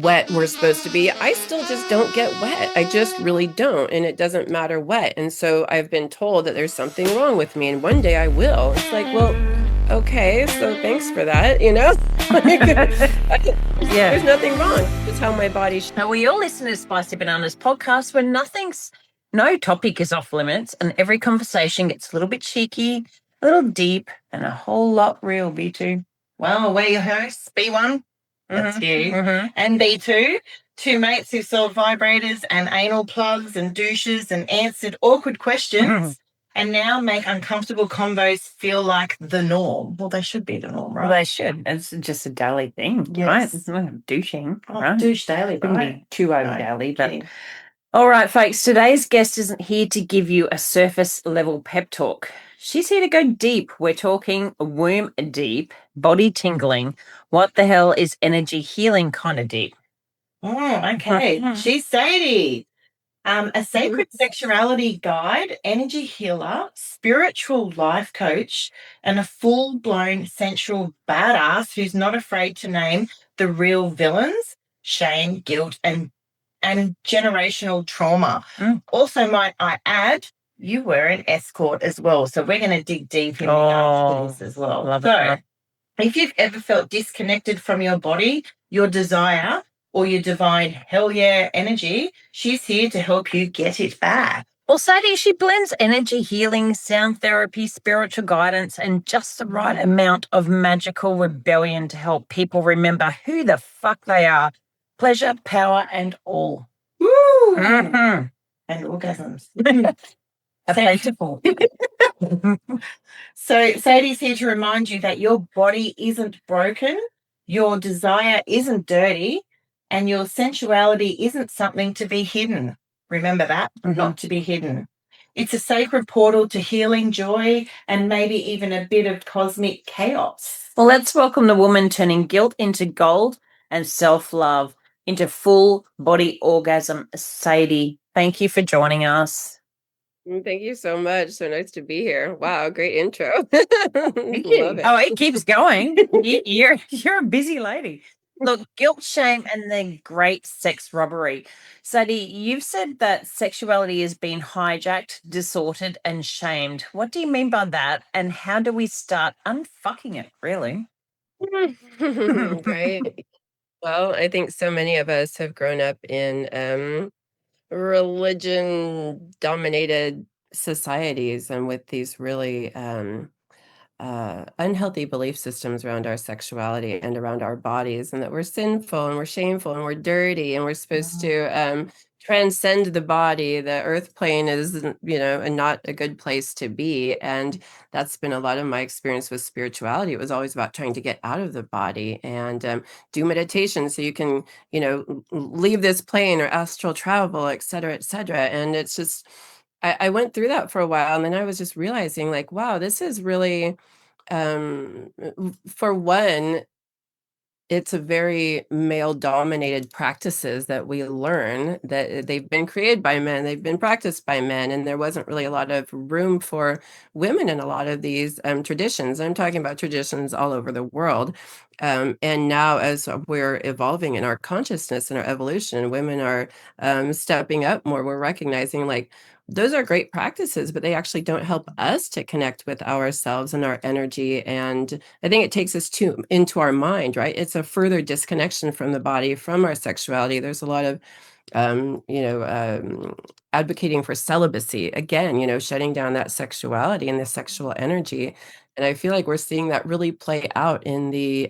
wet we're supposed to be, I still just don't get wet. I just really don't. And it doesn't matter what. And so I've been told that there's something wrong with me. And one day I will. It's like, well, okay, so thanks for that, there's nothing wrong. It's how my body Now, we all listen to Spicy Bananas podcast where no topic is off limits, and every conversation gets a little bit cheeky, a little deep, and a whole lot real, B2. Well, we're your hosts, B1, that's you, and B2, two mates who sold vibrators and anal plugs and douches and answered awkward questions and now make uncomfortable combos feel like the norm. Well, they should be the norm, right? Well, they should. It's just a daily thing, right? It's not douching, right? Douche daily, Couldn't right? be too over daily, but... All right, folks, today's guest isn't here to give you a surface level pep talk. She's here to go deep. We're talking womb deep, body tingling. What the hell is energy healing kind of deep? Oh, okay. She's Saidi, a sacred sexuality guide, energy healer, spiritual life coach, and a full-blown sensual badass who's not afraid to name the real villains, shame, guilt, and generational trauma. Also, might I add, you were an escort as well. So we're going to dig deep in the answers as well. Love so it. if you've ever felt disconnected from your body, your desire, or your divine hell yeah energy, she's here to help you get it back. Well, Sadie, she blends energy healing, sound therapy, spiritual guidance, and just the right amount of magical rebellion to help people remember who the fuck they are. Pleasure, power, and all. Woo! And orgasms. Plentiful. So Sadie's here to remind you that your body isn't broken, your desire isn't dirty, and your sensuality isn't something to be hidden. Remember that? Not to be hidden. It's a sacred portal to healing, joy, and maybe even a bit of cosmic chaos. Well, let's welcome the woman turning guilt into gold and self-love into full body orgasm, Saidi. Thank you for joining us. Thank you so much. So nice to be here. Wow, great intro. Thank you. Love it. Oh, it keeps going. You're a busy lady. Look, guilt, shame, and the great sex robbery. Saidi, you've said that sexuality has been hijacked, distorted, and shamed. What do you mean by that? And how do we start unfucking it, really? Right. Well, I think so many of us have grown up in religion dominated societies and with these really unhealthy belief systems around our sexuality and around our bodies, and that we're sinful and we're shameful and we're dirty and we're supposed to transcend the body. The earth plane is, and not a good place to be. And that's been a lot of my experience with spirituality. It was always about trying to get out of the body and do meditation so you can, leave this plane or astral travel, et cetera, et cetera. And it's just, I went through that for a while, and then I was just realizing, like, wow, this is really, for one, it's a very male-dominated practices that we learn, that they've been created by men, they've been practiced by men, and there wasn't really a lot of room for women in a lot of these traditions. I'm talking about traditions all over the world. And now, as we're evolving in our consciousness and our evolution, women are stepping up more. We're recognizing, like, those are great practices, but they actually don't help us to connect with ourselves and our energy. And I think it takes us into our mind, right? It's a further disconnection from the body, from our sexuality. There's a lot of advocating for celibacy, again, shutting down that sexuality and the sexual energy. And I feel like we're seeing that really play out in the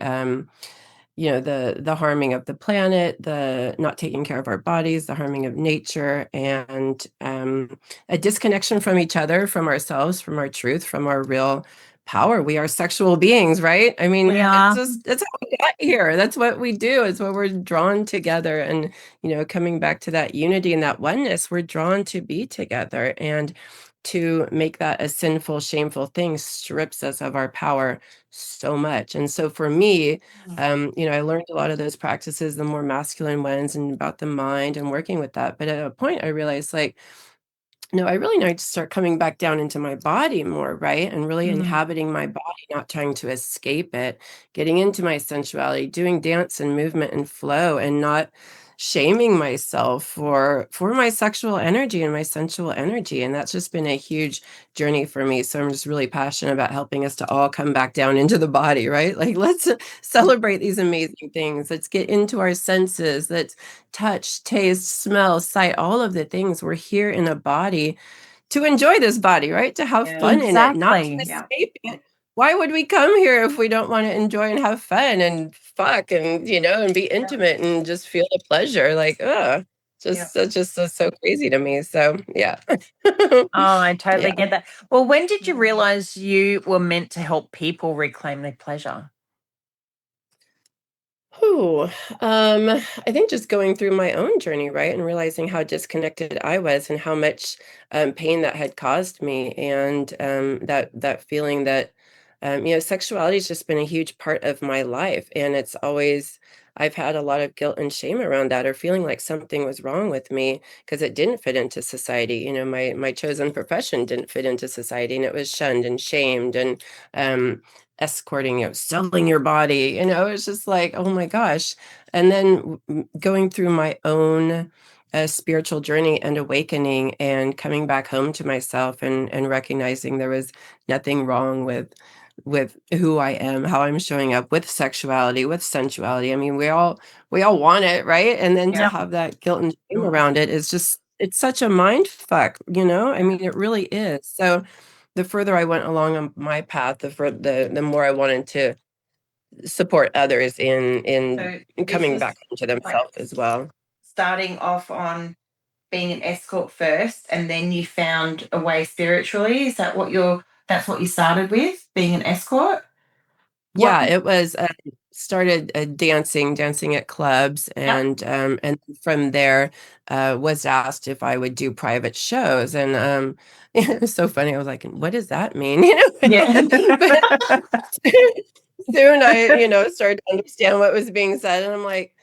the harming of the planet, the not taking care of our bodies, the harming of nature, and a disconnection from each other, from ourselves, from our truth, from our real power. We are sexual beings, right? I mean, it's how we got here. That's what we do. It's what we're drawn together. And, coming back to that unity and that oneness, we're drawn to be together. And to make that a sinful, shameful thing strips us of our power so much. And so for me, I learned a lot of those practices, the more masculine ones, and about the mind and working with that. But at a point I realized, like, no, I really need to start coming back down into my body more, right? And really inhabiting my body, not trying to escape it, getting into my sensuality, doing dance and movement and flow, and not shaming myself for my sexual energy and my sensual energy. And that's just been a huge journey for me. So I'm just really passionate about helping us to all come back down into the body, right? Like, let's celebrate these amazing things. Let's get into our senses. Let's touch, taste, smell, sight, all of the things. We're here in a body to enjoy this body, right? To have fun in it, not to Exactly. escape it. Why would we come here if we don't want to enjoy and have fun and fuck and and be intimate and just feel the pleasure? Like, that's just so crazy to me. So yeah. Oh, I totally Yeah. get that. Well, when did you realize you were meant to help people reclaim their pleasure? Ooh, I think just going through my own journey, right, and realizing how disconnected I was and how much pain that had caused me, and that feeling that sexuality has just been a huge part of my life, and it's always I've had a lot of guilt and shame around that, or feeling like something was wrong with me because it didn't fit into society. My chosen profession didn't fit into society, and it was shunned and shamed and um, escorting, selling your body, it's just like, oh my gosh. And then going through my own spiritual journey and awakening and coming back home to myself and recognizing there was nothing wrong with who I am, how I'm showing up with sexuality, with sensuality. I mean, we all want it, right? And then to Yeah. have that guilt and shame around it is just it's such a mind fuck. I mean, it really is. So the further I went along on my path, the more I wanted to support others in So this coming is back into like themselves as well. starting off on being an escort first, and then you found a way spiritually. Is that that's what you started with, being an escort? What? Yeah, it was started dancing at clubs, Yep. and from there was asked if I would do private shows, and it was so funny. I was like, what does that mean? Yeah. But soon I started to understand what was being said, and I'm like,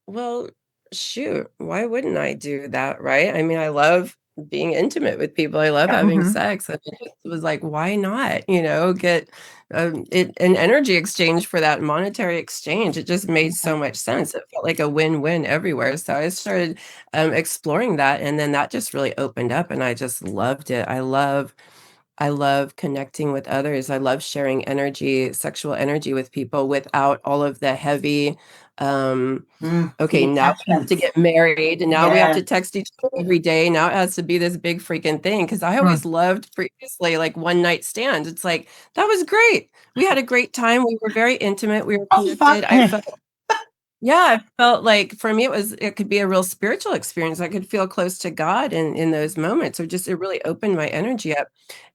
well, shoot, why wouldn't I do that, right? I mean, I love being intimate with people. I love having Mhm. sex. And it just was like, why not, get an energy exchange for that monetary exchange. It just made so much sense. It felt like a win-win everywhere. So I started exploring that, and then that just really opened up, and I just loved it. I love connecting with others. I love sharing energy, sexual energy with people without all of the heavy, okay, The now we have to attachments. get married, and now we have Yeah. to text each other every day. Now it has to be this big freaking thing. Because I always Mm. loved previously, like, one night stands. It's like, that was great. We had a great time. We were very intimate. We were Oh connected. fuck. I felt like for me it could be a real spiritual experience. I could feel close to God in those moments. Or just it really opened my energy up.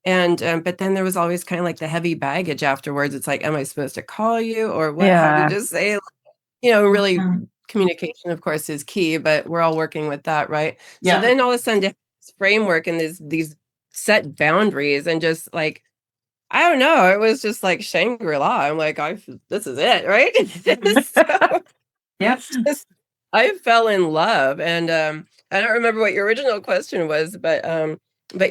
And but then there was always kind of like the heavy baggage afterwards. It's like, am I supposed to call you or what? How to Yeah. just say, really communication, of course, is key, but we're all working with that, right? So Yeah. then all of a sudden, this framework and these set boundaries, and just like, I don't know, it was just like Shangri-La. I'm like, this is it, right? So Yep. just I fell in love, and I don't remember what your original question was, but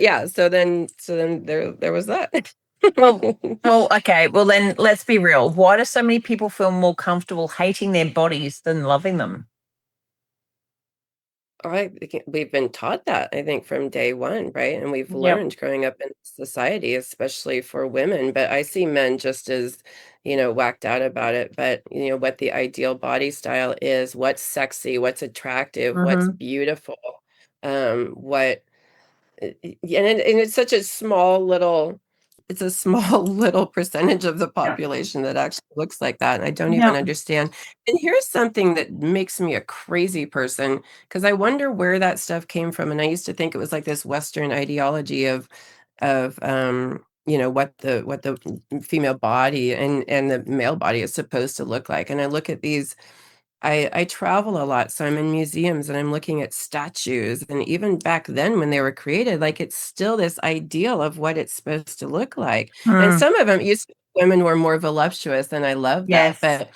yeah, so then there was that. Well, okay. Well, then let's be real. Why do so many people feel more comfortable hating their bodies than loving them? We've been taught that, I think, from day one, right? And we've Yep. learned growing up in society, especially for women. But I see men just as, whacked out about it. But, what the ideal body style is, what's sexy, what's attractive, what's Hmm. beautiful, what and it's such a small little it's a small little percentage of the Yep. population that actually looks like that, and I don't even Yep. understand. And here's something that makes me a crazy person, because I wonder where that stuff came from, and I used to think it was like this Western ideology of what the female body and the male body is supposed to look like. And I look at these I travel a lot, so I'm in museums and I'm looking at statues, and even back then when they were created, like, it's still this ideal of what it's supposed to look like. And Mm. some of them used to women were more voluptuous, and I love that, Yes. but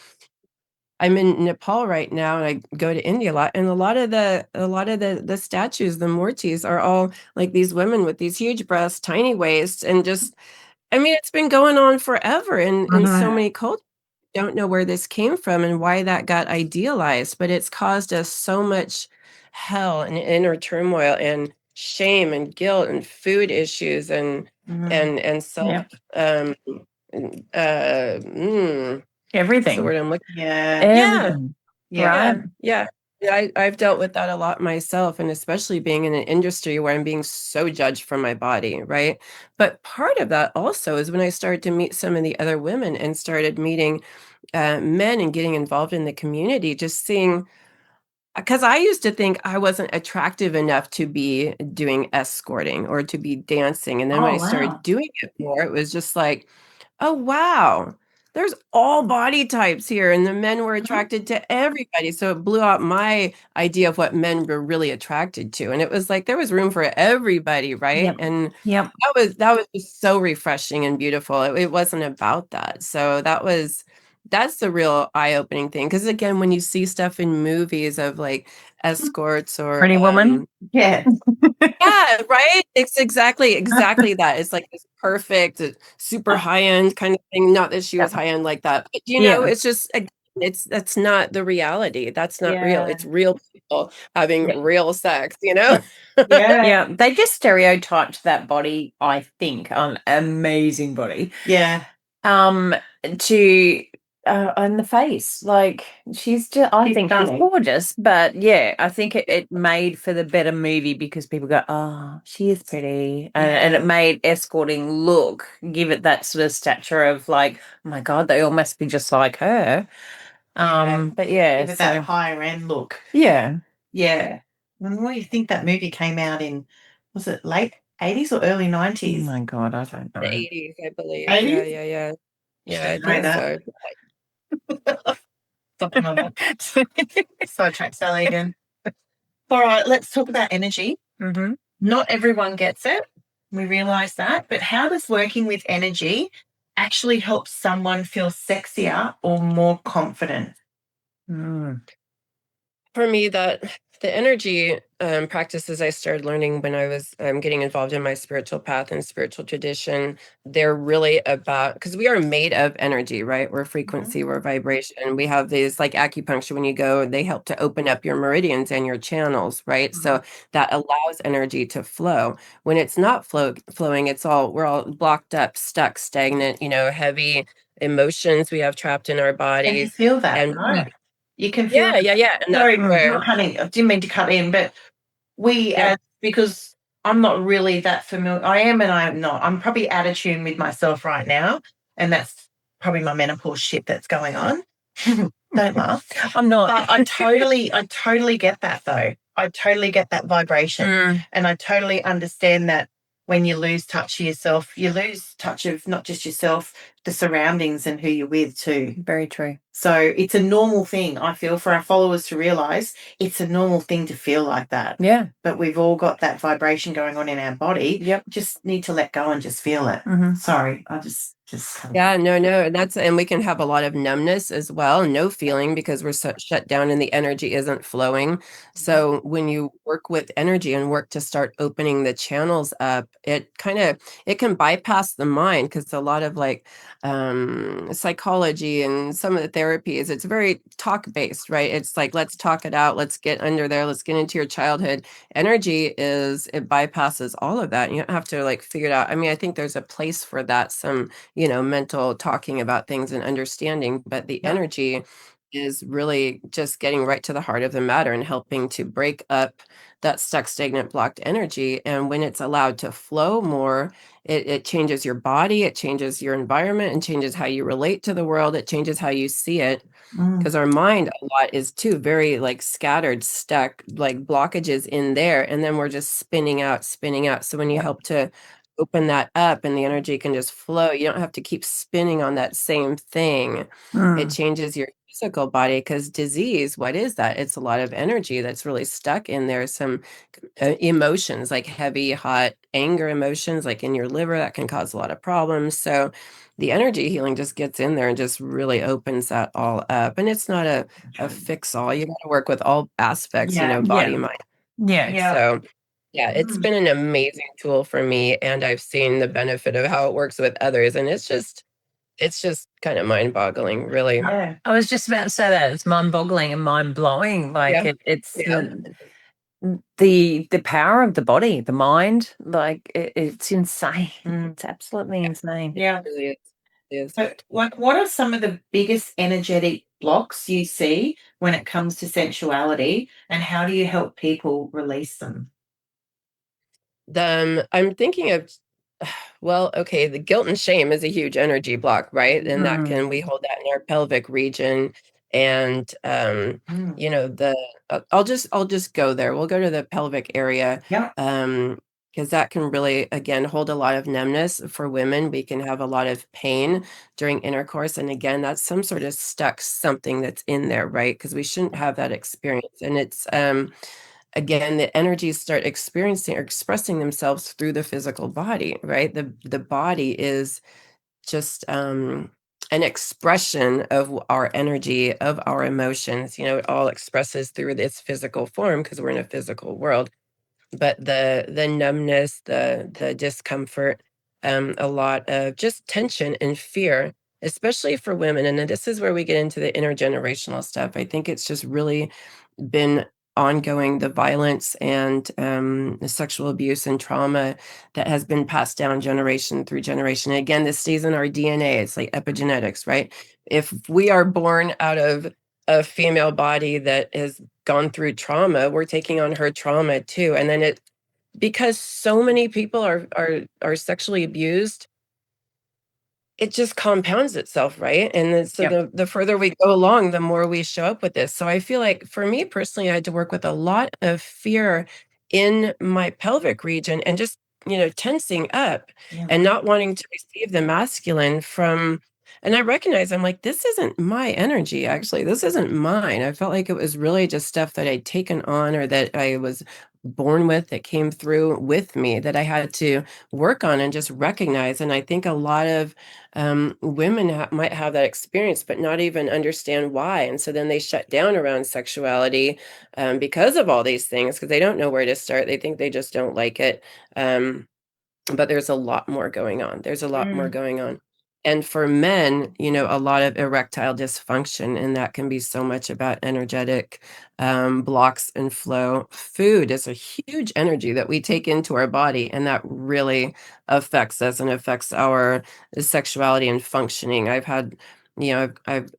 I'm in Nepal right now, and I go to India a lot, and a lot of the statues, the Murtis, are all like these women with these huge breasts, tiny waists, and just I mean, it's been going on forever in so Mhm. many cultures. Don't know where this came from and why that got idealized, but it's caused us so much hell and inner turmoil and shame and guilt and food issues and self Yep. um what's the Everything. word I'm looking. Yeah. Everything. Yeah. Right? Yeah. Yeah, I've dealt with that a lot myself, and especially being in an industry where I'm being so judged for my body, right? But part of that also is when I started to meet some of the other women and started meeting men and getting involved in the community, just seeing because I used to think I wasn't attractive enough to be doing escorting or to be dancing. And then when Oh, I started wow. doing it more, it was just like, oh, wow, there's all body types here. And the men were Mhm. attracted to everybody. So it blew out my idea of what men were really attracted to. And it was like there was room for everybody, right? Yep. And Yep. that was just so refreshing and beautiful. It wasn't about that. So that's the real eye-opening thing. Because again, when you see stuff in movies of like escorts or Pretty woman. Yeah. yeah, right? It's exactly that. It's like this perfect, super high-end kind of thing. Not that she Yep. was high-end like that, but Yeah. it's just that's not the reality. That's not real. Yeah. It's real people having Yeah. real sex, Yeah. Yeah. They just stereotyped that body, I think, amazing body. Yeah. Um to on the face. Like I She's think she's stunning. gorgeous, but yeah, I think it made for the better movie because people go, oh, she is pretty. And it Yeah. made escorting give it that sort of stature of like, oh my God, they all must be just like her. Yeah. But yeah, Give it that so higher end look. yeah. Yeah. And what do you think that movie came out in? Was it late 80s or early Oh 90s? my God, I don't The know. 80s, I believe. Yeah, 80s? yeah, yeah. Yeah, I Should know think that. so. Something like that. Sidetrack Sally again. All right, let's talk about energy. Mm-hmm. Not everyone gets it. We realize that. But how does working with energy actually help someone feel sexier or more confident? Mm. For me, the energy practices I started learning when I was getting involved in my spiritual path and spiritual tradition, they're really about because we are made of energy, right? We're Mhm. frequency, we're vibration. We have these like acupuncture when you go, they help to open up your meridians and your channels, right? Mhm. So that allows energy to flow. When it's not flowing, we're all blocked up, stuck, stagnant, heavy emotions we have trapped in our And you bodies. feel that, And right? You can feel yeah, it. yeah, yeah. And that's Sorry, where not cutting. I didn't mean to cut in, but we yeah. as because I'm not really that familiar. I am and I'm not. I'm probably out of tune with myself right now. And that's probably my menopause shit that's going on. Don't laugh. I'm not. But I totally get that though. I totally get that vibration. Mm, And I totally understand that when you lose touch of yourself, you lose touch of not just yourself, the surroundings and who you're with too. very true. So it's a normal thing, I feel, for our followers to realize it's a normal thing to feel like that. Yeah. But we've all got that vibration going on in our body. Yep. Just need to let go and just feel it. Mm-hmm. Sorry, I just Yeah, no, and we can have a lot of numbness as well, no feeling because we're shut down and the energy isn't flowing. So when you work with energy and work to start opening the channels up, it can bypass the mind because a lot of like psychology and some of the therapies, it's very talk based, right? It's like let's talk it out, let's get under there, let's get into your childhood. It bypasses all of that. You don't have to like figure it out. I mean, I think there's a place for that, some mental talking about things and understanding, but the Yep. energy is really just getting right to the heart of the matter and helping to break up that stuck, stagnant, blocked energy. And when it's allowed to flow more, it changes your body, it changes your environment, and changes how you relate to the world. It changes how you see it. Mm, Because our mind a lot is too very like scattered, stuck, like blockages in there. And then we're just spinning out, spinning out. So when you yep. help to open that up and the energy can just flow, you don't have to keep spinning on that same thing. It Mm. changes your physical body, because disease, what is that? It's a lot of energy that's really stuck in there. Some emotions like heavy, hot anger emotions, like in your liver, that can cause a lot of problems. So the energy healing just gets in there and just really opens that all up. And it's not a fix all. You got to work with all aspects, Yeah. body, mind. Yeah. So yeah, it's been an amazing tool for me, and I've seen the benefit of how it works with others. And it's just kind of mind-boggling, really. Yeah. I was just about to say that it's mind-boggling and mind-blowing. Like Yeah. it's Yeah. the power of the body, the mind. Like it's insane. Mm. It's absolutely insane. Yeah. It really is. It is. So, like, what are some of the biggest energetic blocks you see when it comes to sensuality, and how do you help people release them? I'm thinking of, well, okay, the guilt and shame is a huge energy block, right? And we hold that in our pelvic region. And Mm. the I'll just go there. We'll go to the pelvic area. Yeah. Because that can really, again, hold a lot of numbness for women. We can have a lot of pain during intercourse. And again, that's some sort of stuck something that's in there, right? Because we shouldn't have that experience. And it's again, the energies start experiencing or expressing themselves through the physical body, right? The body is just an expression of our energy, of our emotions. It all expresses through this physical form because we're in a physical world. But the numbness, the discomfort, a lot of just tension and fear, especially for women. And then this is where we get into the intergenerational stuff. I think it's just really been ongoing, the violence and the sexual abuse and trauma that has been passed down generation through generation. And again, this stays in our DNA. It's like epigenetics, right? If we are born out of a female body that has gone through trauma, we're taking on her trauma too. And then because so many people are sexually abused, it just compounds itself, right? And then, so Yep. the further we go along, the more we show up with this. So I feel like for me personally, I had to work with a lot of fear in my pelvic region and just, tensing up Yeah. and not wanting to receive the masculine from. And I recognize I'm like, this isn't my energy, actually. This isn't mine. I felt like it was really just stuff that I'd taken on or that I was born with, that came through with me, that I had to work on and just recognize. And I think a lot of women might have that experience, but not even understand why. And so then they shut down around sexuality because of all these things, because they don't know where to start. They think they just don't like it. But there's a lot more going on. There's a lot more Mm. going on. And for men, a lot of erectile dysfunction, and that can be so much about energetic blocks and flow. Food is a huge energy that we take into our body, and that really affects us and affects our sexuality and functioning. I've had, I've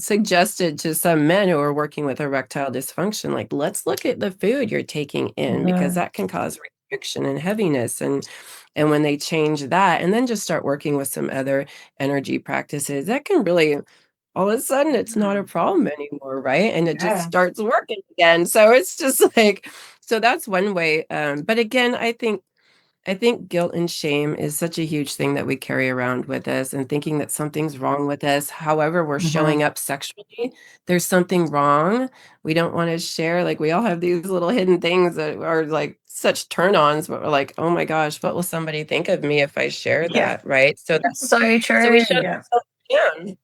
suggested to some men who are working with erectile dysfunction, like, let's look at the food you're taking in, because that can cause restriction and heaviness. And when they change that and then just start working with some other energy practices, that can really, all of a sudden, it's not a problem anymore, right? And it just Yeah. starts working again. So it's just like, so that's one way. But again, I think guilt and shame is such a huge thing that we carry around with us, and thinking that something's wrong with us. However, we're showing up sexually, there's something wrong. We don't want to share. Like, we all have these little hidden things that are like such turn-ons, but we're like, oh my gosh, what will somebody think of me if I share Yeah. that? Right. So So so we true. shut Yeah. ourselves down.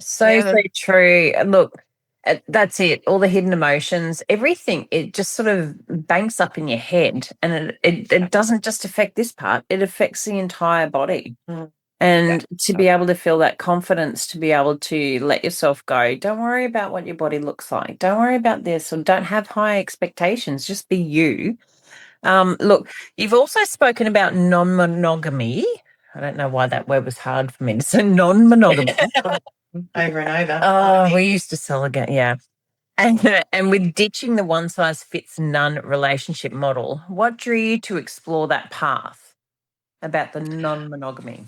So, Yeah. so true. And look, that's it. All the hidden emotions, everything, it just sort of banks up in your head. And it doesn't just affect this part, it affects the entire body. Mm. And to Yeah. be able to feel that confidence, to be able to let yourself go, don't worry about what your body looks like. Don't worry about this, or don't have high expectations. Just be you. Look, you've also spoken about non monogamy. I don't know why that word was hard for me to say non monogamy. Over and over. Oh, we used to sell again, yeah. And with ditching the one size fits none relationship model, what drew you to explore that path about the non monogamy?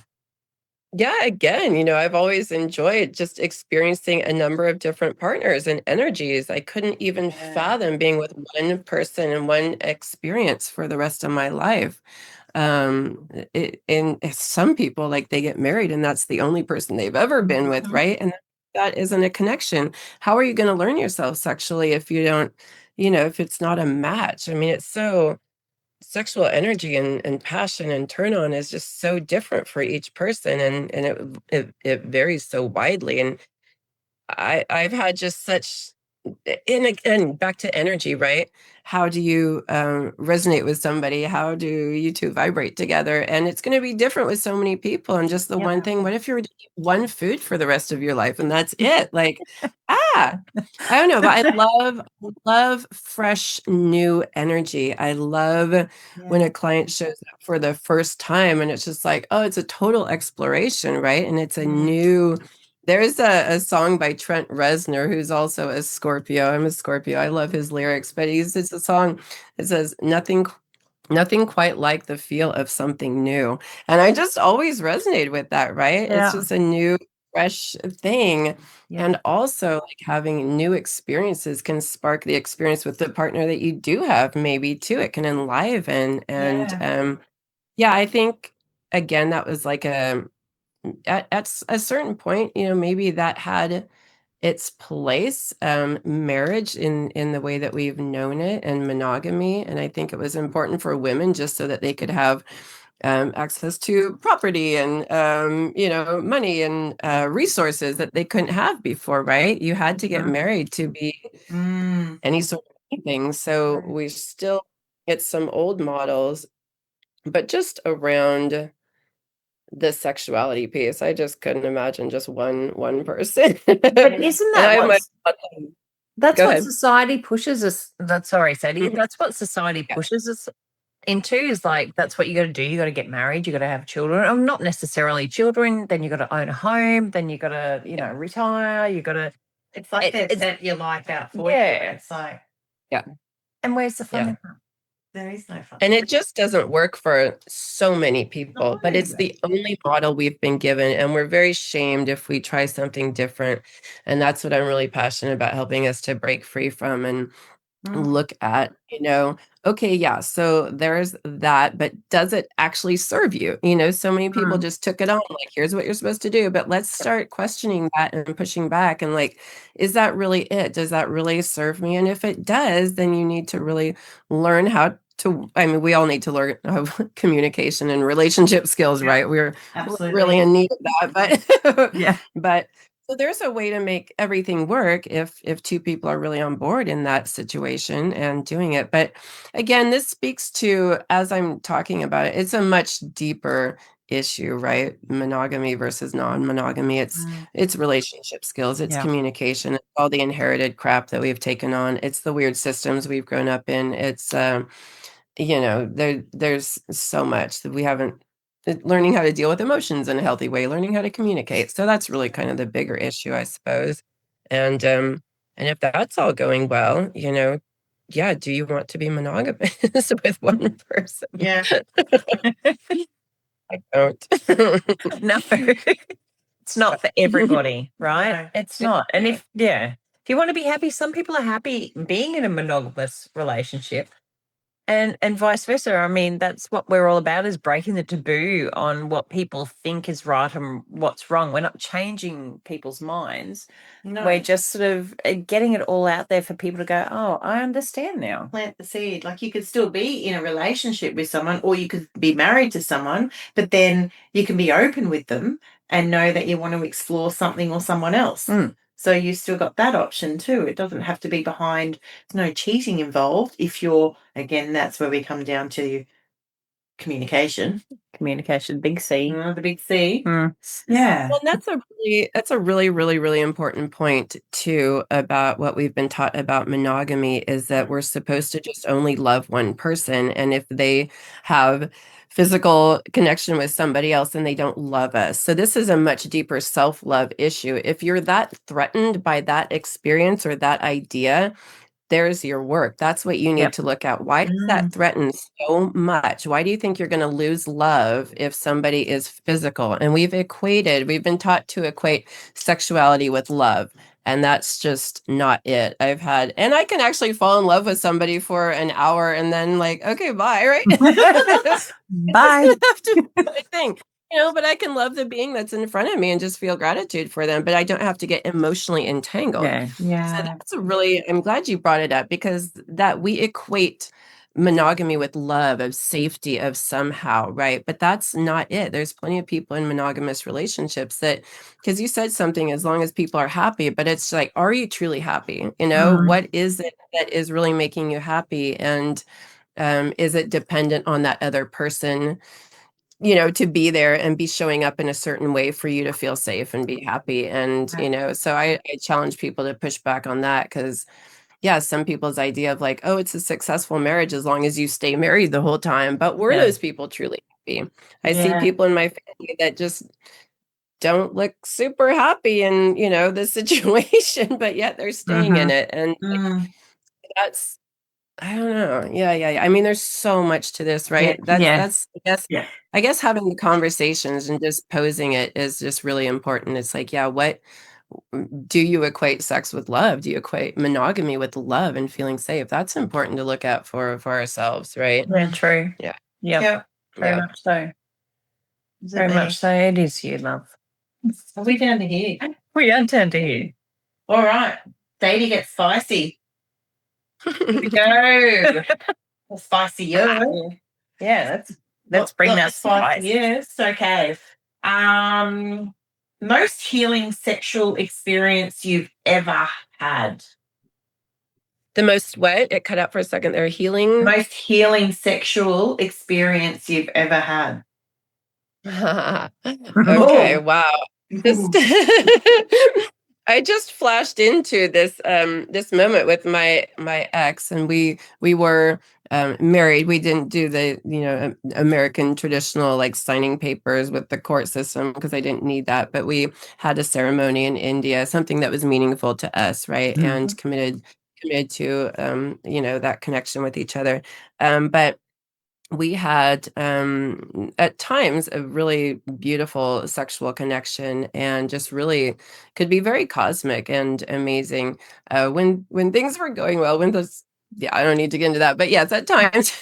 Yeah, again, I've always enjoyed just experiencing a number of different partners and energies. I couldn't even fathom being with one person and one experience for the rest of my life. And some people, like, they get married and that's the only person they've ever been with, right? And that isn't a connection. How are you gonna learn yourself sexually if you don't, if it's not a match? I mean, it's so sexual energy and passion and turn on is just so different for each person, and it varies so widely. And I've had just such and again, back to energy, right? How do you resonate with somebody? How do you two vibrate together? And it's going to be different with so many people. And just the Yeah. one thing, what if you were to eat one food for the rest of your life and that's it? Like, I don't know, but I love fresh new energy. I love when a client shows up for the first time and it's just like, oh, it's a total exploration, right? And it's a new there's a song by Trent Reznor, who's also a Scorpio. I'm a Scorpio. I love his lyrics, but it's a song that says nothing quite like the feel of something new. And I just always resonated with that, right? It's Yeah. just a new, fresh thing. Yeah. And also like having new experiences can spark the experience with the partner that you do have, maybe too. It can enliven. And yeah, I think again, that was like at a certain point, maybe that had its place, marriage in the way that we've known it and monogamy. And I think it was important for women just so that they could have access to property and, money and resources that they couldn't have before, right? You had to get married to be any sort of anything. So we still get some old models, but just around the sexuality piece, I just couldn't imagine just one person. But isn't And that I might that's Go what ahead. society pushes us sorry, Sadie. Mhm. That's what society Yeah. pushes us into is like, that's what you gotta do. You gotta get married, you gotta have children. Not necessarily children, then you gotta own a home, then you gotta, retire, you gotta It's like they've it's set your life out for you. yeah. It's like, Yeah. And where's the fun Yeah. in that? there is no fun. And it just doesn't work for so many people, but it's No. the only model we've been given, and we're very shamed if we try something different. And that's what I'm really passionate about, helping us to break free from and look at, okay, yeah, so there's that, but does it actually serve you? So many people just took it on, like, here's what you're supposed to do, but let's start questioning that and pushing back and like, is that really it? Does that really serve me? And if it does, then you need to really learn how to, I mean, we all need to learn communication and relationship skills, right? We're Absolutely. really in need of that, but Yeah. but so there's a way to make everything work if two people are really on board in that situation and doing it. But again, this speaks to, as I'm talking about it, it's a much deeper issue, right? Monogamy versus non-monogamy. It's relationship skills, it's Yeah. communication, it's all the inherited crap that we've taken on. It's the weird systems we've grown up in. It's there's so much that we haven't learning how to deal with emotions in a healthy way, learning how to communicate. So that's really kind of the bigger issue, I suppose. And if that's all going well, yeah, do you want to be monogamous with one person? Yeah. I don't. No. It's not for everybody, right? No. It's not. And if you want to be happy, some people are happy being in a monogamous relationship. And vice versa. I mean, that's what we're all about, is breaking the taboo on what people think is right and what's wrong. We're not changing people's minds. No. We're just sort of getting it all out there for people to go, oh, I understand now. Plant the seed. Like, you could still be in a relationship with someone, or you could be married to someone, but then you can be open with them and know that you want to explore something or someone else. So you still got that option too. It doesn't have to be behind. There's no cheating involved. If you're, again, that's where we come down to communication. Communication, big C. The big C. Yeah. Well, that's a really, really, really important point too about what we've been taught about monogamy, is that we're supposed to just only love one person. And if they have physical connection with somebody else, then they don't love us. So this is a much deeper self-love issue. If you're that threatened by that experience or that idea, there's your work. That's what you need to look at. Why does that threaten so much? Why do you think you're going to lose love if somebody is physical? And we've been taught to equate sexuality with love. And that's just not it. And I can actually fall in love with somebody for an hour and then like, okay, bye, right? Bye. Have to do my thing. but I can love the being that's in front of me and just feel gratitude for them, but I don't have to get emotionally entangled. Yeah. So Yeah. that's I'm glad you brought it up, because that we equate monogamy with love, of safety, of somehow, right? But that's not it. There's plenty of people in monogamous relationships that, because you said something, as long as people are happy, but it's like, are you truly happy? What is it that is really making you happy? And is it dependent on that other person, to be there and be showing up in a certain way for you to feel safe and be happy? And, so I challenge people to push back on that, because yeah, some people's idea of like, oh, it's a successful marriage as long as you stay married the whole time. But were those people truly happy? I see people in my family that just don't look super happy in, the situation, but yet they're staying in it. And that's, I don't know. Yeah. I mean, there's so much to this, right? That's I guess having the conversations and just posing it is just really important. It's like, yeah, what do you equate sex with love? Do you equate monogamy with love and feeling safe? That's important to look at for ourselves, right? Yeah, true. Yeah. Yep. Very Yeah. much so. Is it Very me? much so. It is you, love. Are we down to here? We are down to here. All right. Sadie gets spicy. Here we go. Spicy, Yeah, let's bring that spice. Yes, okay. Most healing sexual experience you've ever had. The most what? It cut out for a second there. Healing. Most healing sexual experience you've ever had. Okay, wow. Just I just flashed into this moment with my ex, and we were married. We didn't do the American traditional like signing papers with the court system, because I didn't need that. But we had a ceremony in India, something that was meaningful to us, right? And committed to that connection with each other. But we had at times a really beautiful sexual connection, and just really could be very cosmic and amazing when things were going well, when those I don't need to get into that, but yes, at times.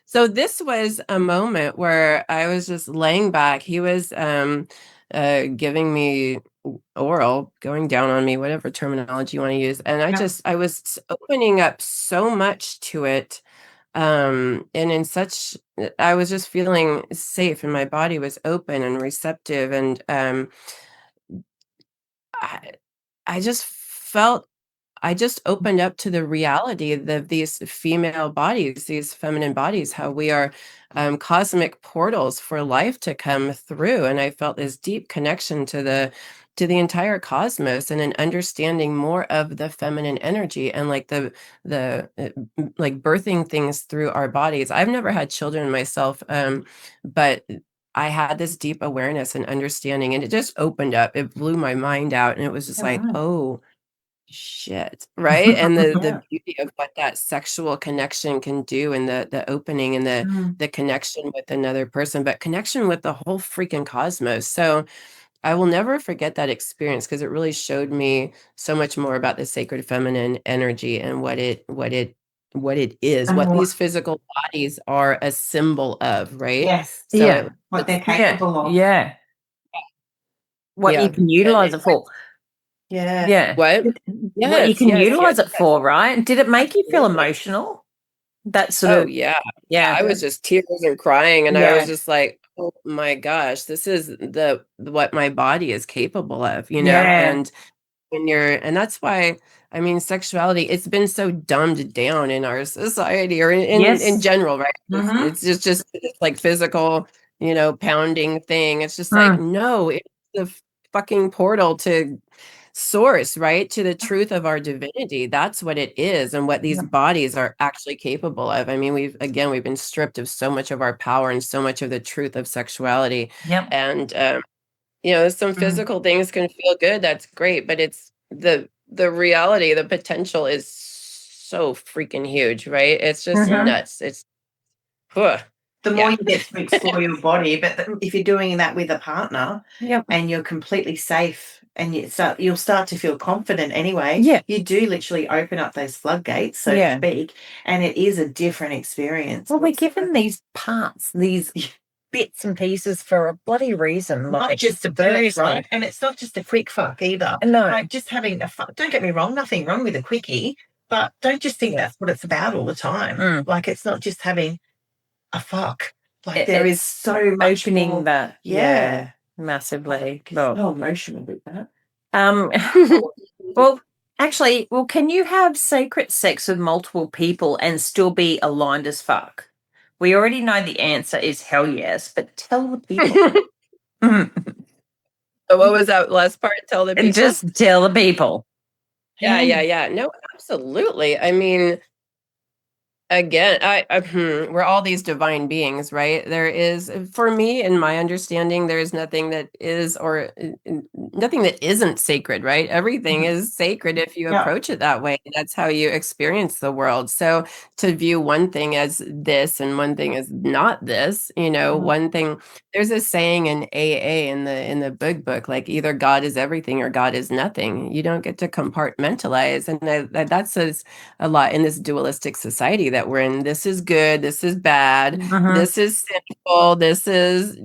So this was a moment where I was just laying back. He was giving me oral, going down on me, whatever terminology you want to use, and I was opening up so much to it, and in such I was just feeling safe, and my body was open and receptive, and I, I just felt I just opened up to the reality of these female bodies, these feminine bodies, how we are cosmic portals for life to come through. And I felt this deep connection to the entire cosmos, and an understanding more of the feminine energy, and like like birthing things through our bodies. I've never had children myself, but I had this deep awareness and understanding, and it just opened up. It blew my mind out, and it was just like, oh shit, right? And the beauty of what that sexual connection can do, and the opening, and the connection with another person, but connection with the whole freaking cosmos. So I will never forget that experience, because it really showed me so much more about the sacred feminine energy, and what it is, what these physical bodies are a symbol of, right? Yes. So what they're capable of. Yeah. What you can utilize it for. Yeah. What? What you can utilize it for, right? Did it make you feel emotional? That sort of yeah. I was just tears and crying, and I was just like, oh my gosh, this is what my body is capable of, and and that's why, I mean, sexuality, it's been so dumbed down in our society, or in general, right? It's just it's like physical, pounding thing. It's just like, no, it's the fucking portal to source, right? To the truth of our divinity. That's what it is, and what these bodies are actually capable of. I mean, we've been stripped of so much of our power, and so much of the truth of sexuality. And some physical things can feel good, that's great, but it's the reality, the potential is so freaking huge, right? It's just nuts. It's the more you get to explore your body, but if you're doing that with a partner, and you're completely safe, and you'll start to feel confident anyway. You do literally open up those floodgates, so to speak, and it is a different experience. Well, we're given these parts, these bits and pieces for a bloody reason. Not Like, just a burst, right? And it's not just a quick fuck either. No. Like just having a fuck. Don't get me wrong, nothing wrong with a quickie, but don't just think that's what it's about all the time. Like it's not just having a fuck. Like there is so much opening more. that, Yeah. massively. Oh, emotional with that. Well, actually, can you have sacred sex with multiple people and still be aligned as fuck? We already know the answer is hell yes, but tell the people. So what was that last part? Tell the people. Just tell the people. Yeah. No, absolutely. I mean, again, we're all these divine beings, right? There is, for me, in my understanding, there is nothing that is or nothing that isn't sacred, right? Everything is sacred if you approach it that way. That's how you experience the world. So to view one thing as this and one thing as not this, one thing, there's a saying in AA in the big book, like either God is everything or God is nothing. You don't get to compartmentalize, and that says a lot in this dualistic society that we're in. This is good, this is bad, this is sinful, this is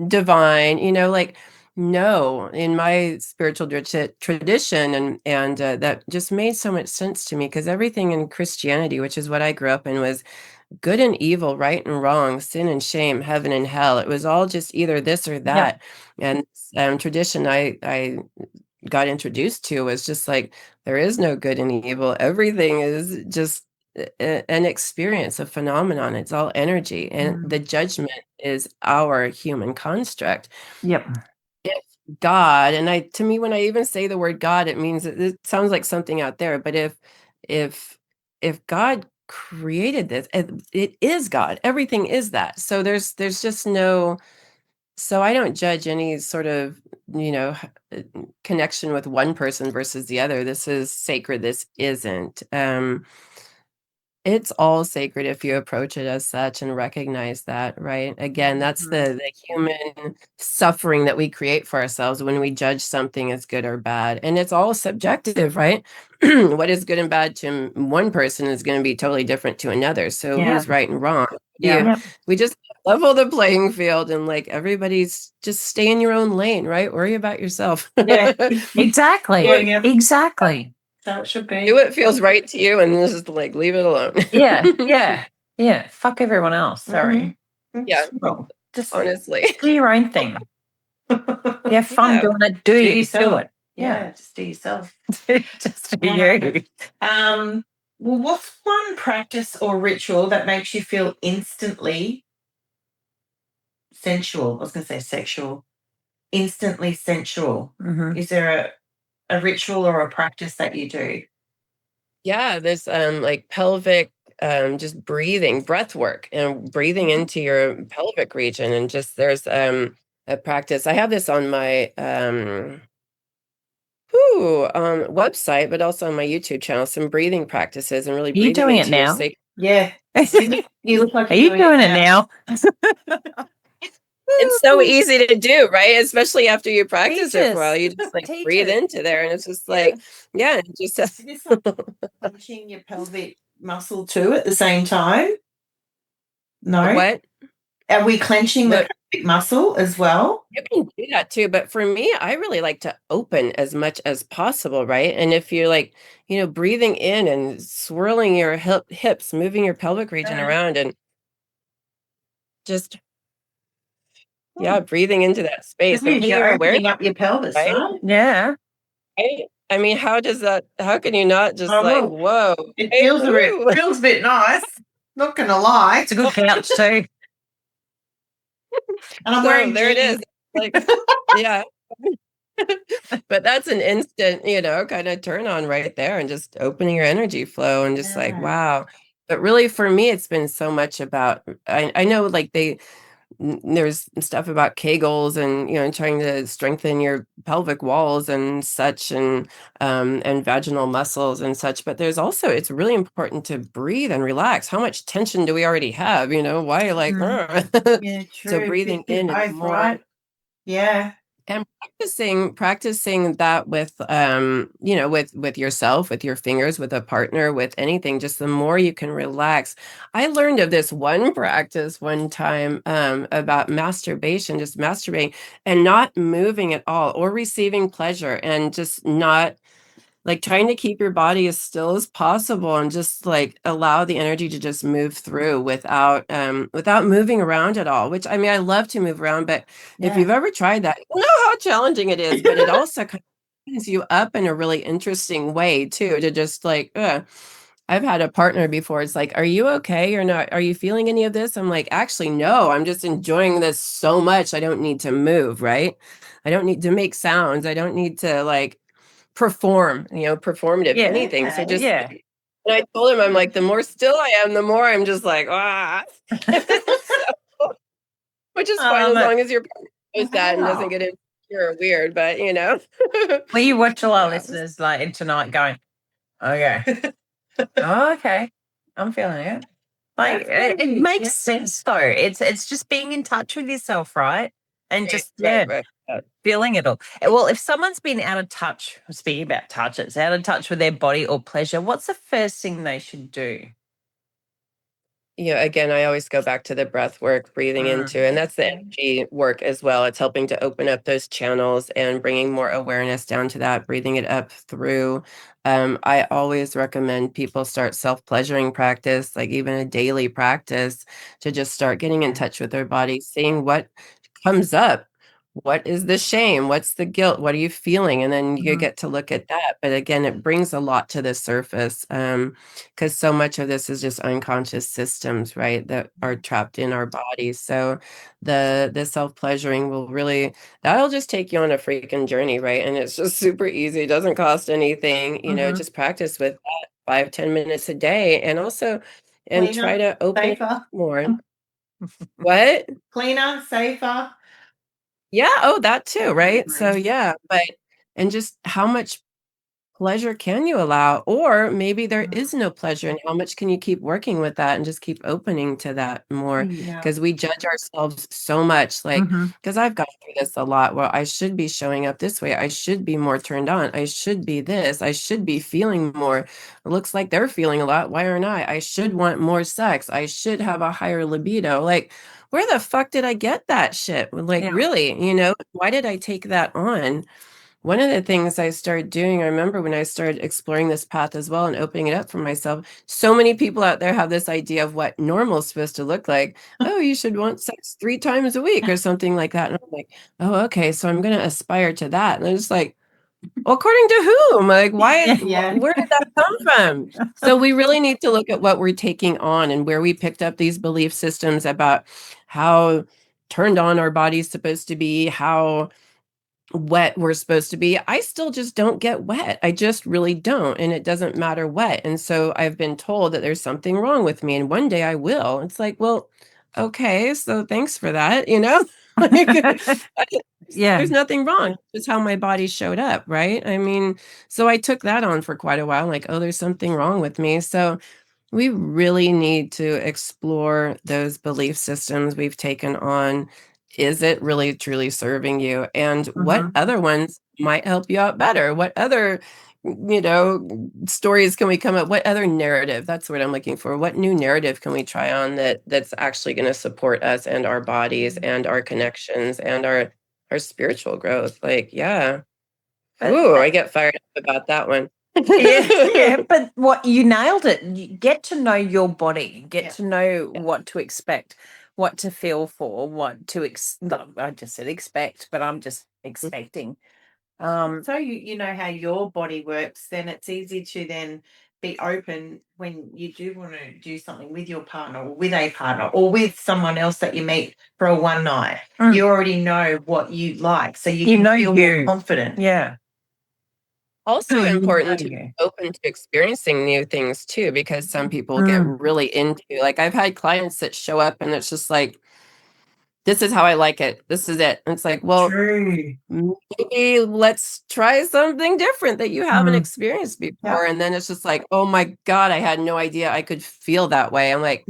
divine, like no, in my spiritual tradition, and that just made so much sense to me, because everything in Christianity, which is what I grew up in, was good and evil, right and wrong, sin and shame, heaven and hell. It was all just either this or that. And tradition I got introduced to was just like, there is no good and evil. Everything is just an experience, a phenomenon. It's all energy, and the judgment is our human construct. Yep. If God, and to me, when I even say the word God, it means it sounds like something out there. But if God created this, it is God. Everything is that. So there's just no. So I don't judge any sort of, connection with one person versus the other. This is sacred. This isn't. It's all sacred if you approach it as such and recognize that, right? Again, that's the human suffering that we create for ourselves when we judge something as good or bad. And it's all subjective, right? What is good and bad to one person is going to be totally different to another. So who's right and wrong? We just level the playing field, and like everybody's just stay in your own lane, right? Worry about yourself. Exactly. Exactly. So it should be. Do what feels right to you, and just like leave it alone. Yeah. Fuck everyone else. Sorry. Yeah. Just honestly, do your own thing. You have fun doing it. Do it. Yeah, just do yourself. Just do you. Well, what's one practice or ritual that makes you feel instantly sensual? I was going to say sexual. Instantly sensual. Is there a ritual or a practice that you do? Yeah, there's like pelvic, just breath work, and breathing into your pelvic region, and just there's a practice. I have this on my website, but also on my YouTube channel, some breathing practices, and really breathing doing into it now? Yeah. You look like Are you doing it now? It's so easy to do, right? Especially after you practice it for a while, you just like Teach breathe us. into there, and it's just like, just Is this like punching your pelvic muscle too at the same time? No. what? Are we clenching the pelvic muscle as well? You can do that too, but for me, I really like to open as much as possible, right? And if you're like, breathing in and swirling your hips, moving your pelvic region around, and just breathing into that space, and You're you're aware, opening up your pelvis, right? Yeah. right? I mean, how can you not just whoa? It feels a bit nice. Not gonna lie. It's a good couch too. And I'm wearing there jeans. it is. Like, yeah. But that's an instant, kind of turn on right there, and just opening your energy flow, and just like, wow. But really for me, it's been so much about, I know like there's stuff about Kegels and, trying to strengthen your pelvic walls and such, and vaginal muscles and such. But there's also, it's really important to breathe and relax. How much tension do we already have? Why like, Yeah, true. so breathing in is more. Right? Yeah. And practicing that with with yourself, with your fingers, with a partner, with anything, just the more you can relax. I learned of this one practice one time about masturbation, just masturbating and not moving at all or receiving pleasure and just not like trying to keep your body as still as possible and just like allow the energy to just move through without moving around at all, which I mean I love to move around, but if you've ever tried that, you know how challenging it is, but it also kind of opens you up in a really interesting way too, to just like I've had a partner before. It's like, are you okay or not? Are you feeling any of this? I'm like, actually, no, I'm just enjoying this so much. I don't need to move, right? I don't need to make sounds. I don't need to like perform, performative, Yeah. anything. So just, Yeah. and I told him, I'm like, the more still I am, the more I'm just like, ah, so, which is fine as Um, long as your partner knows that and doesn't Wow. get insecure or weird, but well, you watch a lot of yeah. listeners like in tonight going, okay, oh, okay, I'm feeling it. Like it makes sense though. It's just being in touch with yourself, right? And just Right. feeling it all. Well, if someone's been out of touch, speaking about touch, it's out of touch with their body or pleasure, what's the first thing they should do? Again, I always go back to the breath work, breathing into, and that's the energy work as well. It's helping to open up those channels and bringing more awareness down to that, breathing it up through. I always recommend people start self-pleasuring practice, like even a daily practice, to just start getting in touch with their body, seeing what comes up. What is the shame? What's the guilt? What are you feeling? And then you get to look at that. But again, it brings a lot to the surface. Because so much of this is just unconscious systems, right, that are trapped in our bodies. So the self-pleasuring will really, that'll just take you on a freaking journey, right? And it's just super easy. It doesn't cost anything, just practice with that 5-10 minutes a day and also and try Cleaner, to open it safer. more. What? Cleaner, safer. Yeah, oh, that too, right? So yeah, but and just how much pleasure can you allow? Or maybe there is no pleasure, and how much can you keep working with that and just keep opening to that more? Yeah. Because we judge ourselves so much, like, because I've gone through this a lot where I should be showing up this way. I should be more turned on. I should be this. I should be feeling more. It looks like they're feeling a lot. Why aren't I? I should want more sex. I should have a higher libido. Like, where the fuck did I get that shit? Like, Yeah. really, why did I take that on? One of the things I started doing, I remember when I started exploring this path as well and opening it up for myself, so many people out there have this idea of what normal is supposed to look like. Oh, you should want sex 3 times a week or something like that. And I'm like, oh, okay, so I'm going to aspire to that. And I'm just like, well, according to whom? Like, where did that come from? So we really need to look at what we're taking on and where we picked up these belief systems about how turned on our body's supposed to be, how wet we're supposed to be. I still just don't get wet. I just really don't. And it doesn't matter what. And so I've been told that there's something wrong with me. And one day I will. It's like, well, okay, so thanks for that, Like Yeah. there's nothing wrong. It's how my body showed up, right? I mean, so I took that on for quite a while, like, oh, there's something wrong with me. So we really need to explore those belief systems we've taken on. Is it really truly serving you? And what other ones might help you out better? What other, stories can we come up? What other narrative? That's what I'm looking for. What new narrative can we try on that's actually going to support us and our bodies and our connections and our spiritual growth? Like, yeah. Ooh, I get fired up about that one. Yeah, but what you nailed it. You get to know your body, get to know what to expect, what to feel for, what to no, I just said expect, but I'm just expecting. So you know how your body works, then it's easy to then be open when you do want to do something with your partner or with a partner or with someone else that you meet for a one night. You already know what you like, so you can feel more confident. Yeah. Also important to be open to experiencing new things too, because some people get really into, like I've had clients that show up and it's just like, this is how I like it. This is it. And it's like, well, maybe let's try something different that you haven't experienced before. And then it's just like, oh my God, I had no idea I could feel that way. I'm like,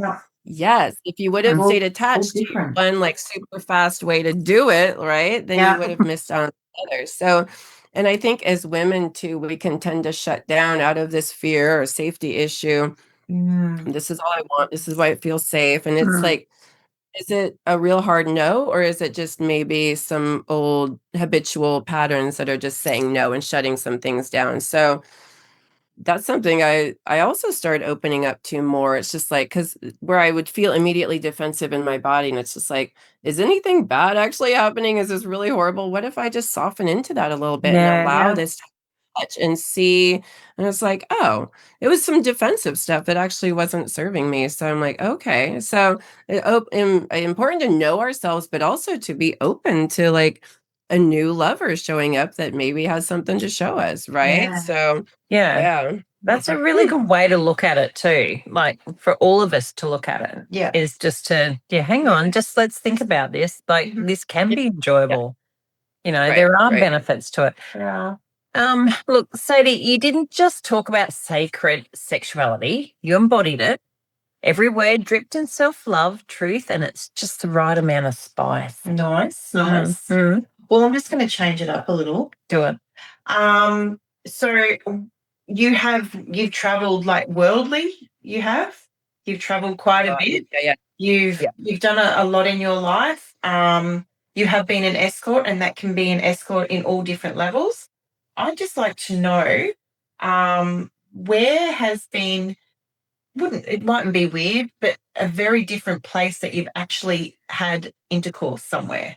Yes, if you would have All stayed attached to different. one, like, super fast way to do it, right, then Yeah. you would have missed on the others. So and I think as women too, we can tend to shut down out of this fear or safety issue. Mm. This is all I want. This is why it feels safe. And it's Mm. like, is it a real hard no, or is it just maybe some old habitual patterns that are just saying no and shutting some things down? So that's something I also started opening up to more. It's just like because where I would feel immediately defensive in my body, and it's just like, is anything bad actually happening? Is this really horrible? What if I just soften into that a little bit and Yeah. allow this to touch and see? And it's like, oh, it was some defensive stuff that actually wasn't serving me. So I'm like, okay. So important to know ourselves, but also to be open to like a new lover showing up that maybe has something to show us, right? Yeah. So Yeah. yeah. That's a really good way to look at it too. Like for all of us to look at it. Yeah. Is just to, hang on, just let's think about this. Like this can be enjoyable. Right, There are right. benefits to it. Yeah. Look, Sadie, you didn't just talk about sacred sexuality. You embodied it. Every word dripped in self-love, truth, and it's just the right amount of spice. Nice. Nice. Mm. Well, I'm just going to change it up a little. Do it. So you've traveled like worldly. You've traveled quite a bit. Yeah. You've done a lot in your life. You have been an escort, and that can be an escort in all different levels. I'd just like to know, where has been it mightn't be weird, but a very different place that you've actually had intercourse somewhere.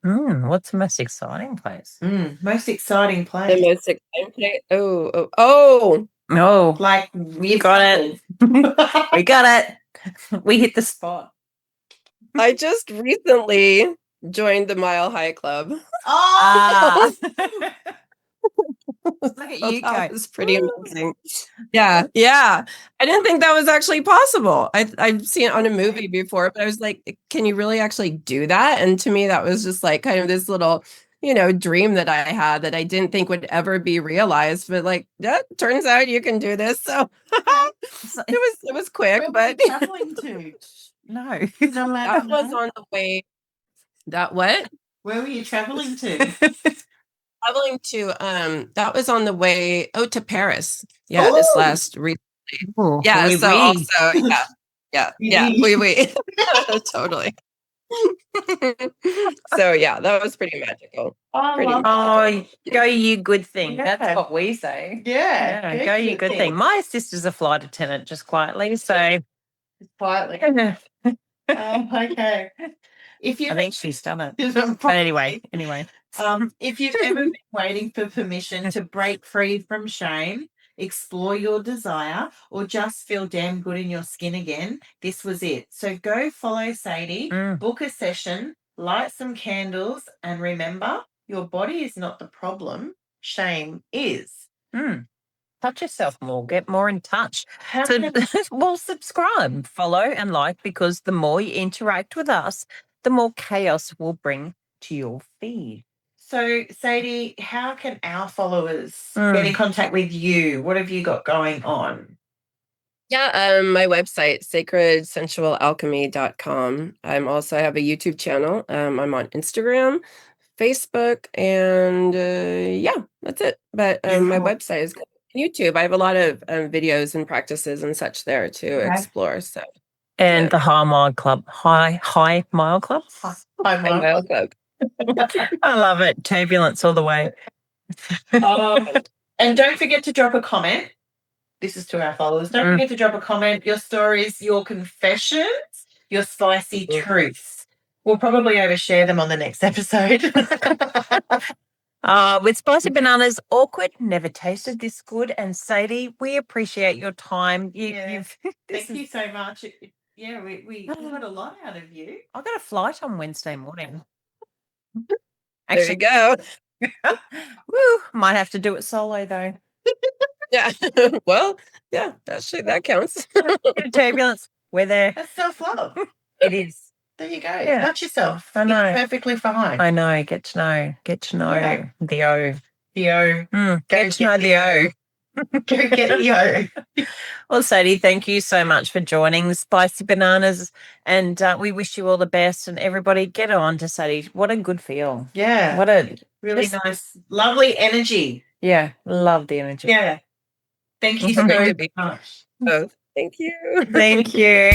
What's the most exciting place? Most exciting The place. most exciting place. Oh. Oh, Like we've got it. We got it. We hit the spot. I just recently joined the Mile High Club. Oh, Look at So you go. that was pretty amazing. Yeah. I didn't think that was actually possible. I've seen it on a movie before, but I was like, can you really actually do that? And to me, that was just like kind of this little, dream that I had that I didn't think would ever be realized. But like, that turns out you can do this. So it was quick, where were but you traveling to? No. that was on the way. That what? Where were you traveling to? Traveling to that was on the way to Paris. Yeah, this last yeah, Oui, so oui. also yeah, we totally. So yeah, that was pretty magical. Pretty Oh, go you good thing. Yeah. That's what we say. Yeah, Go you good thing. My sister's a flight attendant, just quietly. So Quietly. Okay. If you I think she's done it. But But anyway. if you've ever been waiting for permission to break free from shame, explore your desire, or just feel damn good in your skin again, this was it. So go follow Sadie, book a session, light some candles, and remember, your body is not the problem. Shame is. Touch yourself more, get more in touch. Well, subscribe, follow, and like, because the more you interact with us, the more chaos we'll bring to your feed. So, Sadie, how can our followers get in contact with you? What have you got going on? Yeah, my website, sacredsensualalchemy.com. I have a YouTube channel. I'm on Instagram, Facebook, and that's it. But my website is YouTube. I have a lot of videos and practices and such there to explore. So And the High Mile Club. High Mile Club? Hi, Mile Club. I love it. Turbulence all the way. And don't forget to drop a comment. This is to our followers. Don't forget to drop a comment, your stories, your confessions, your spicy truths. We'll probably overshare them on the next episode. With Spicy Bananas, awkward, never tasted this good. And Sadie, we appreciate your time. Thank you so much. Yeah, we got a lot out of you. I got a flight on Wednesday morning. There you go. Woo, might have to do it solo though. Yeah. Well, yeah, that counts. Turbulence. We're there. That's self-love. It is. There you go. Yeah. Touch yourself. I know. You're perfectly fine. I know. Get to know. Yeah. The O. The O. Get to know the O. Go get a yo. Well, Sadie, thank you so much for joining the Spicy Bananas, and we wish you all the best. And everybody, get on to Sadie. What a good feel. Yeah. What a Really nice, lovely energy. yeah, love the energy. Yeah. Thank you so much. Oh, thank you. Thank you.